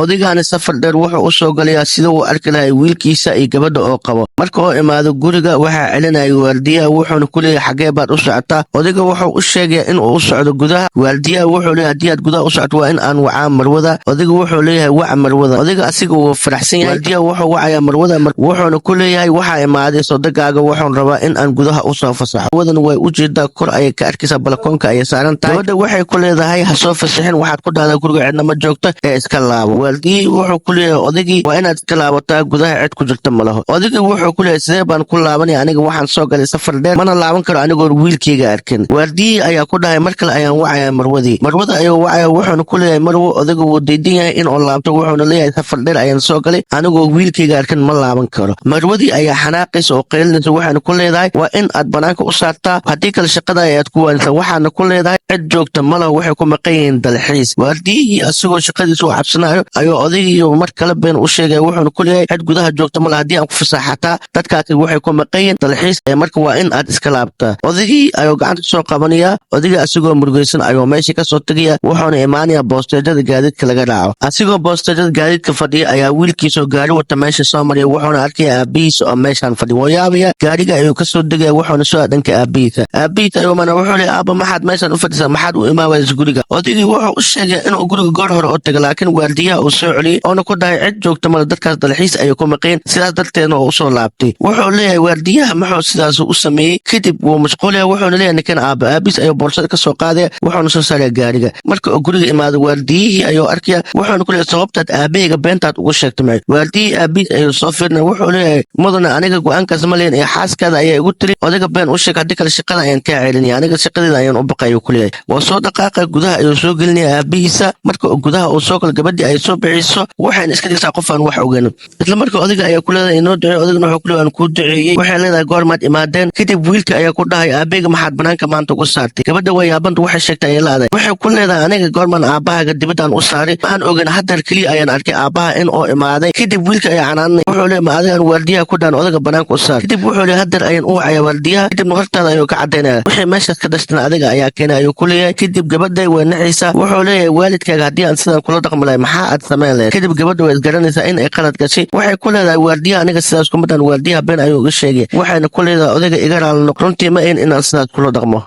odaygana safar dheer wuxuu u soo galayaa sida uu arki lahay wiilkiisa iyo gabadha oo qabo. Marka oo imaado guriga waxaa celinaya waardiyaha wuxuuna ku leeyahay xagee baad u socotaa. Odayga wuxuu u sheegaya in uu u socdo gudaha. Waardiyaha wuxuu leeyahay haddii aad gudaha u socoto waa in aan wacaa marwada. Odayga wuxuu leeyahay waca marwada. Odayga asiga wuu faraxsan yahay. Waardiyaha wuxuu wacayaa marwada wuxuuna ku leeyahay waxaa imaaday sodogaaga wuxuun rabaa in aan gudaha u soo fasaxo. Marwadan way u jeedaa kor ayay ka arkaysaa balkoonka ayay saaran tahay. Gabadha waxay ku leedahay ha soo fasaxin waxaad ku dhahdaa guriga cidna ma joogto ee iska laabo. Waaldiyihii wuxuu ku leeyahay odaygii waa inaad iska laabataa gudaha cid ku jirta ma laho. Odaygii wuxuu ku leeyahay sidee baan ku laabanaya aniga waxaan soo galay safar dheer mana laaban karo anigoo wiilkayga arkin. Waaldiyihii ayaa ku dhahay mar kale ayaan wacayaa marwadii. Marwada ayuu wacaya wuxuuna ku leeyahay marwo odayga wuu diidan yahay in uu laabto wuxuuna leeyahay safar dheer ayaan soo galay anigoo wiilkayga arkin ma laaban karo. Marwadii ayaa xanaaqaysa oo qaylinaysa waxaana ku leedahay waa in aad banaanka u saartaa haddii kale shaqada ayaad ku waanaysaa. waxaana ku leedahay cid joogta ma laho waxay ku maqan yihiin dalxiis. waardiyihii asagoo shaqadiisa u cabsanayo ayuu odaygii mar kale been u sheegaya wuxuuna ku leeyahay cid gudaha joogta ma laha haddii aan ku fasaxataa dadkaasi waxay ku maqan yihiin dalxiis marka waa in aad iska laabtaa. odaygii ayuu gacanta soo qabanayaa. odaygii asigoo murugaysan ayuu meesha ka soo tegaya wuxuuna imaanayaa boosteejada gaadiidka laga raaco. asigoo boosteejada gaadiidka fadhiya ayaa wiilkiisoo gaari wata meesha soo maraya wuxuuna arkaya aabihiisa oo meeshaan fadhiya. wuu yaabaya gaariga ayuu ka soo degaya wuxuuna soo dhanka aabihiisa. aabihiisa ayuu mana wuxuu leeyahay aabba maxaad meeshaan u fadhisaa maxaad u imaamaysa guriga. odaygii wuxuu u sheegay inuu guriga goor hore u tago laakiin waardiyaha uu soo celiyey oona ku dhahay cid joogta male dadkaas dalxiis ayay ku maqeen sidaas darteedna oo usoo laabtay. wuxuu leeyahay waardiyaha muxuu sidaas u sameeyey. kadib wuu mashquulaya wuxuuna leeyahay ninkan aabiis ayuu boorsada ka soo qaadaya wuxuuna soo saaraya gaariga. marka uu guriga imaado waardiyihii ayuu arkaya wuxuuna ku leeyahay sababtaad aabahayga beentaad ugu sheegtay maxay. waardiyihii aabiis ayuu soo fiirnaya wuxuu leeyahay mudane aniga go-aankaas ma leyn ee xaaskaada ayaa igu tiri odayga been u sheeg haddii kale shaqada ayaan kaa celinaya aniga shaqadeeda ayaan u baqay ayuu ku leeyahay. waa soo dhaqaaqa gudaha ayuu soo gelinaya aabihiisa. marka gudaha uu soo galo gabadhii ay soo bixiso waxayna iska dhigtaa qof aan wax ogeyn. isla marka odayga ayaa ku leedahay inoo duceey. odaygana wuxuu ku leeyahay aan kuu duceeyey. waxay leedahay goormaad imaadeen. kadib wiilka ayaa ku dhahay aabahayga maxaad banaanka maanta ugu saartay. gabadha way yaabanta waxay sheegtay ayay leedahay. waxay ku leedahay aniga goormaan aabahaaga dibadaan u saaray ma aan ogeyn haddar keliya ayaan arkay aabaha in oo imaaday. kadib wiilka ayaa canaanay wuxuu leeyahay ma adigaan waardiyaha ku dhaan odaga banaanka u saar. kadib wuxuu leeyahay haddar ayaan u wacaya waardiyaha. kadibna hortaada ayuu ka cadaynaya waxay meeshaas ka dhashteen adiga ayaa keenay ayuu ku leeyahay. kadib gabadhay way naxaysaa wuxuu leeyahay waalidkaaga haddii aan sidan kula dhaqmi lahay maxaa aad samayn lahayd. kadib gabadha way isgaranaysaa in ay qalad gashay. waxay ku leedahay waardiyaha aniga sidaas kuma dhaan waardiyaha been ayuu iga sheegay. waxayna ku leedahay odayga iga raali noq runtii ma in inaan sidaas kula dhaqmo.